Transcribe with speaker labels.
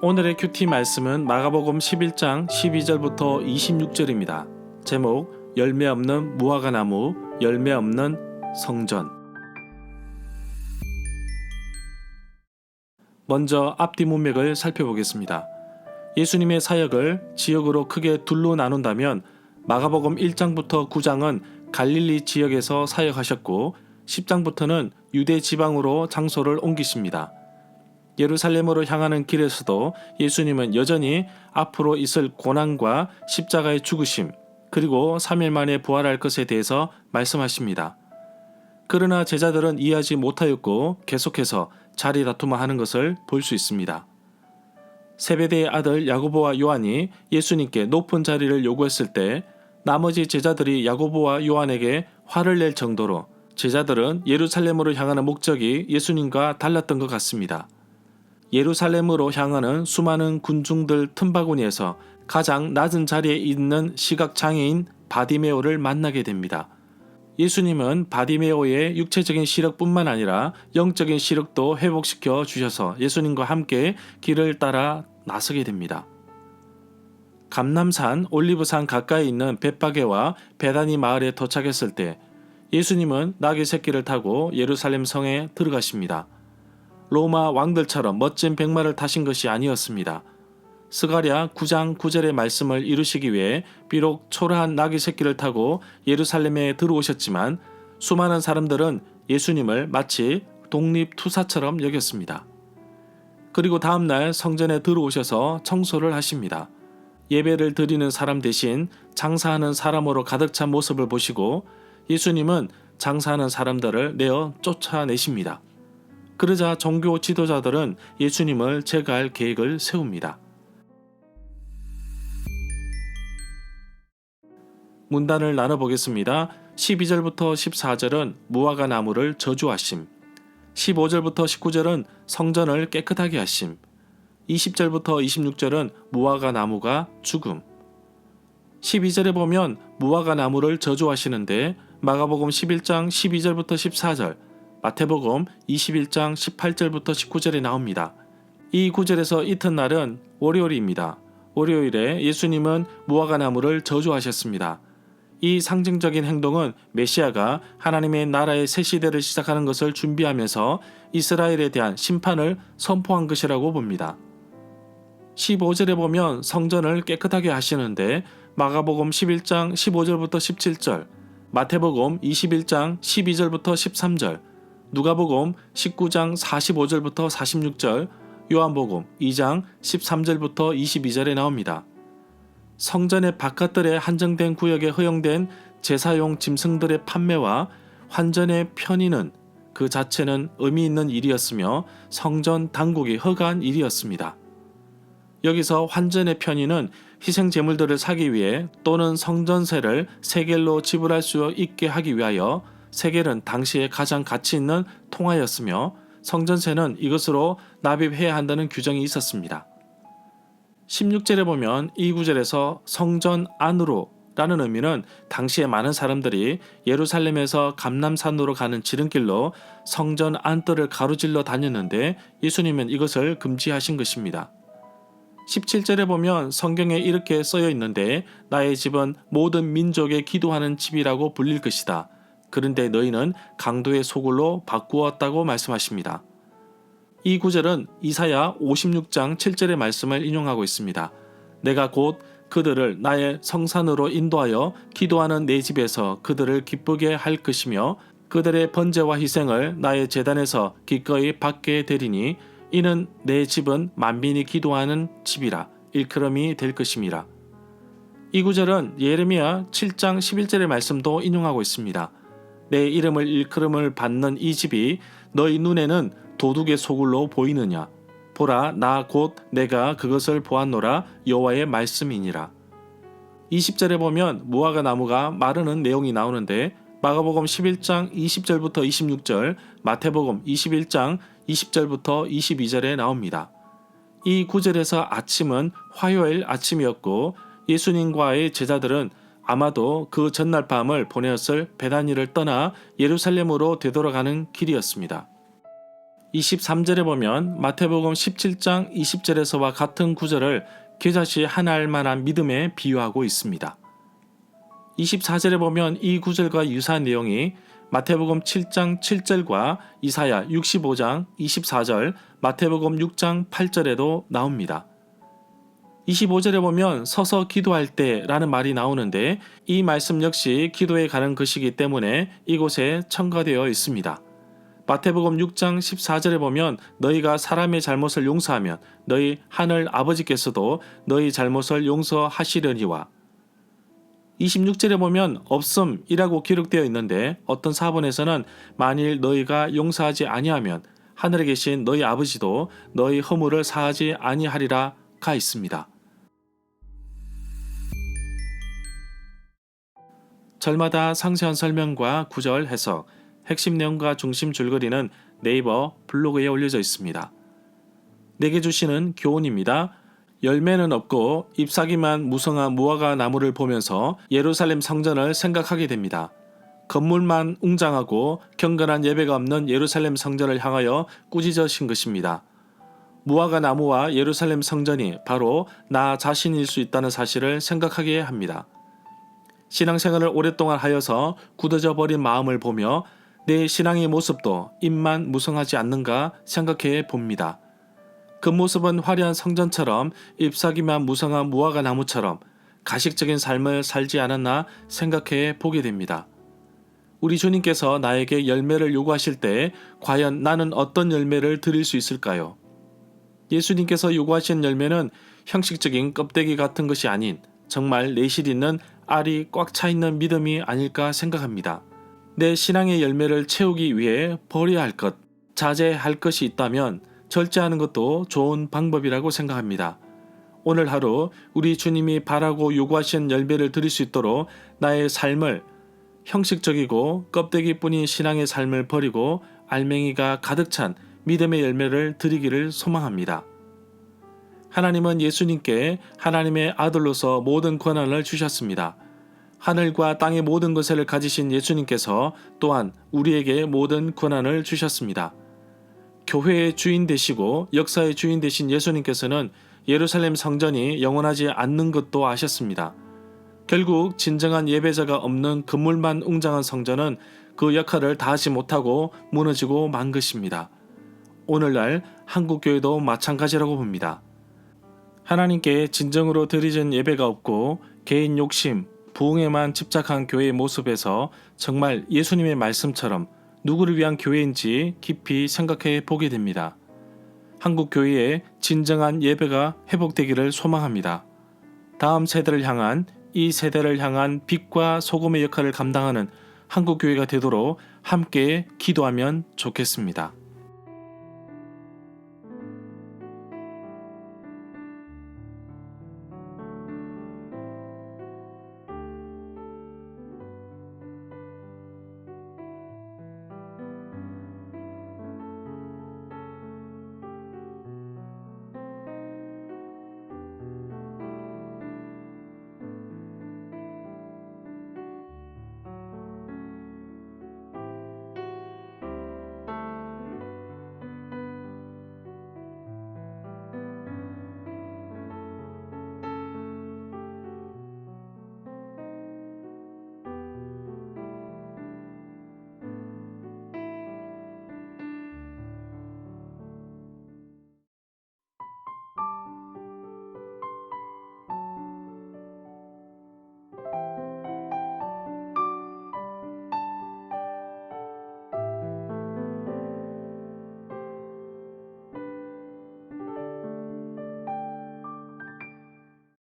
Speaker 1: 오늘의 큐티 말씀은 마가복음 11장 12절부터 26절입니다. 제목 열매 없는 무화과 나무, 열매 없는 성전. 먼저 앞뒤 문맥을 살펴보겠습니다. 예수님의 사역을 지역으로 크게 둘로 나눈다면 마가복음 1장부터 9장은 갈릴리 지역에서 사역하셨고 10장부터는 유대 지방으로 장소를 옮기십니다. 예루살렘으로 향하는 길에서도 예수님은 여전히 앞으로 있을 고난과 십자가의 죽으심, 그리고 3일 만에 부활할 것에 대해서 말씀하십니다. 그러나 제자들은 이해하지 못하였고 계속해서 자리 다툼을 하는 것을 볼 수 있습니다. 세베대의 아들 야고보와 요한이 예수님께 높은 자리를 요구했을 때 나머지 제자들이 야고보와 요한에게 화를 낼 정도로 제자들은 예루살렘으로 향하는 목적이 예수님과 달랐던 것 같습니다. 예루살렘으로 향하는 수많은 군중들 틈바구니에서 가장 낮은 자리에 있는 시각장애인 바디메오를 만나게 됩니다. 예수님은 바디메오의 육체적인 시력뿐만 아니라 영적인 시력도 회복시켜 주셔서 예수님과 함께 길을 따라 나서게 됩니다. 감람산, 올리브산 가까이 있는 벳바게와 베다니 마을에 도착했을 때 예수님은 나귀 새끼를 타고 예루살렘 성에 들어가십니다. 로마 왕들처럼 멋진 백마를 타신 것이 아니었습니다. 스가랴 9장 9절의 말씀을 이루시기 위해 비록 초라한 나귀 새끼를 타고 예루살렘에 들어오셨지만 수많은 사람들은 예수님을 마치 독립투사처럼 여겼습니다. 그리고 다음날 성전에 들어오셔서 청소를 하십니다. 예배를 드리는 사람 대신 장사하는 사람으로 가득 찬 모습을 보시고 예수님은 장사하는 사람들을 내어 쫓아내십니다. 그러자 종교 지도자들은 예수님을 제거할 계획을 세웁니다. 문단을 나눠보겠습니다. 12절부터 14절은 무화과 나무를 저주하심, 15절부터 19절은 성전을 깨끗하게 하심, 20절부터 26절은 무화과 나무가 죽음. 12절에 보면 무화과 나무를 저주하시는데 마가복음 11장 12절부터 14절, 마태복음 21장 18절부터 19절에 나옵니다. 이 구절에서 이튿날은 월요일입니다. 월요일에 예수님은 무화과 나무를 저주하셨습니다. 이 상징적인 행동은 메시아가 하나님의 나라의 새 시대를 시작하는 것을 준비하면서 이스라엘에 대한 심판을 선포한 것이라고 봅니다. 15절에 보면 성전을 깨끗하게 하시는데 마가복음 11장 15절부터 17절, 마태복음 21장 12절부터 13절, 누가복음 19장 45절부터 46절, 요한복음 2장 13절부터 22절에 나옵니다. 성전의 바깥들에 한정된 구역에 허용된 제사용 짐승들의 판매와 환전의 편의는 그 자체는 의미 있는 일이었으며 성전 당국이 허가한 일이었습니다. 여기서 환전의 편의는 희생 제물들을 사기 위해 또는 성전세를 세겔로 지불할 수 있게 하기 위하여 세겔은 당시에 가장 가치 있는 통화였으며 성전세는 이것으로 납입해야 한다는 규정이 있었습니다. 16절에 보면 이 구절에서 성전 안으로 라는 의미는 당시에 많은 사람들이 예루살렘에서 감람산으로 가는 지름길로 성전 안뜰을 가로질러 다녔는데 예수님은 이것을 금지하신 것입니다. 17절에 보면 성경에 이렇게 쓰여 있는데 나의 집은 모든 민족의 기도하는 집이라고 불릴 것이다. 그런데 너희는 강도의 소굴로 바꾸었다고 말씀하십니다. 이 구절은 이사야 56장 7절의 말씀을 인용하고 있습니다. 내가 곧 그들을 나의 성산으로 인도하여 기도하는 내 집에서 그들을 기쁘게 할 것이며 그들의 번제와 희생을 나의 제단에서 기꺼이 받게 되리니 이는 내 집은 만민이 기도하는 집이라 일컬음이 될 것임이라. 이 구절은 예레미야 7장 11절의 말씀도 인용하고 있습니다. 내 이름을 일컬음을 받는 이 집이 너희 눈에는 도둑의 소굴로 보이느냐? 보라, 나 곧 내가 그것을 보았노라 여호와의 말씀이니라. 20절에 보면 무화과 나무가 마르는 내용이 나오는데 마가복음 11장 20절부터 26절, 마태복음 21장 20절부터 22절에 나옵니다. 이 구절에서 아침은 화요일 아침이었고 예수님과의 제자들은 아마도 그 전날 밤을 보내었을 베다니를 떠나 예루살렘으로 되돌아가는 길이었습니다. 23절에 보면 마태복음 17장 20절에서와 같은 구절을 겨자씨 하나 알 만한 믿음에 비유하고 있습니다. 24절에 보면 이 구절과 유사한 내용이 마태복음 7장 7절과 이사야 65장 24절, 마태복음 6장 8절에도 나옵니다. 25절에 보면 서서 기도할 때 라는 말이 나오는데 이 말씀 역시 기도에 가는 것이기 때문에 이곳에 첨가되어 있습니다. 마태복음 6장 14절에 보면 너희가 사람의 잘못을 용서하면 너희 하늘 아버지께서도 너희 잘못을 용서하시려니와 26절에 보면 없음이라고 기록되어 있는데 어떤 사본에서는 만일 너희가 용서하지 아니하면 하늘에 계신 너희 아버지도 너희 허물을 사하지 아니하리라 가 있습니다. 절마다 상세한 설명과 구절 해석, 핵심 내용과 중심 줄거리는 네이버 블로그에 올려져 있습니다. 내게 주시는 교훈입니다. 열매는 없고 잎사귀만 무성한 무화과 나무를 보면서 예루살렘 성전을 생각하게 됩니다. 건물만 웅장하고 경건한 예배가 없는 예루살렘 성전을 향하여 꾸짖으신 것입니다. 무화과 나무와 예루살렘 성전이 바로 나 자신일 수 있다는 사실을 생각하게 합니다. 신앙생활을 오랫동안 하여서 굳어져 버린 마음을 보며 내 신앙의 모습도 잎만 무성하지 않는가 생각해 봅니다. 그 모습은 화려한 성전처럼 잎사귀만 무성한 무화과 나무처럼 가식적인 삶을 살지 않았나 생각해 보게 됩니다. 우리 주님께서 나에게 열매를 요구하실 때 과연 나는 어떤 열매를 드릴 수 있을까요? 예수님께서 요구하신 열매는 형식적인 껍데기 같은 것이 아닌 정말 내실 있는 알이 꽉 차 있는 믿음이 아닐까 생각합니다. 내 신앙의 열매를 채우기 위해 버려야 할 것, 자제할 것이 있다면 절제하는 것도 좋은 방법이라고 생각합니다. 오늘 하루 우리 주님이 바라고 요구하신 열매를 드릴 수 있도록 나의 삶을 형식적이고 껍데기뿐인 신앙의 삶을 버리고 알맹이가 가득 찬 믿음의 열매를 드리기를 소망합니다. 하나님은 예수님께 하나님의 아들로서 모든 권한을 주셨습니다. 하늘과 땅의 모든 것을 가지신 예수님께서 또한 우리에게 모든 권한을 주셨습니다. 교회의 주인 되시고 역사의 주인 되신 예수님께서는 예루살렘 성전이 영원하지 않는 것도 아셨습니다. 결국 진정한 예배자가 없는 건물만 웅장한 성전은 그 역할을 다하지 못하고 무너지고 만 것입니다. 오늘날 한국교회도 마찬가지라고 봅니다. 하나님께 진정으로 드리는 예배가 없고 개인 욕심, 부흥에만 집착한 교회의 모습에서 정말 예수님의 말씀처럼 누구를 위한 교회인지 깊이 생각해 보게 됩니다. 한국 교회의 진정한 예배가 회복되기를 소망합니다. 다음 세대를 향한 이 세대를 향한 빛과 소금의 역할을 감당하는 한국 교회가 되도록 함께 기도하면 좋겠습니다.